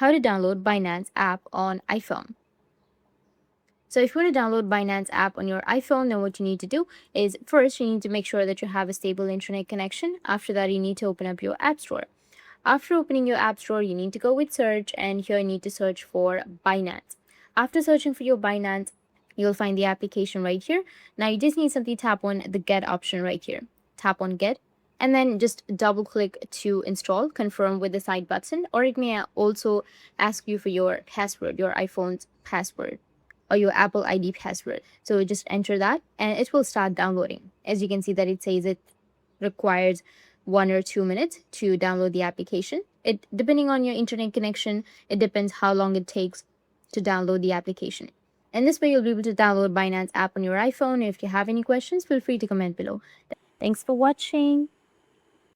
how to download Binance app on iPhone. So if you want to download Binance app on your iPhone, then what you need to do is first you need to make sure that you have a stable internet connection. After that, you need to open up your app store. After opening your app store, you need to go with search, and here you need to search for Binance. After searching for your Binance, you'll find the application right here. Now you just need simply tap on the get option right here. Tap on get, and then just double click to install, confirm with the side button, or it may also ask you for your password, your iPhone's password or your Apple ID password. So just enter that and it will start downloading. As you can see that it says it requires 1 or 2 minutes to download the application. It depending on your internet connection, it depends how long it takes to download the application. And this way you'll be able to download Binance app on your iPhone. If you have any questions, feel free to comment below. Thanks for watching.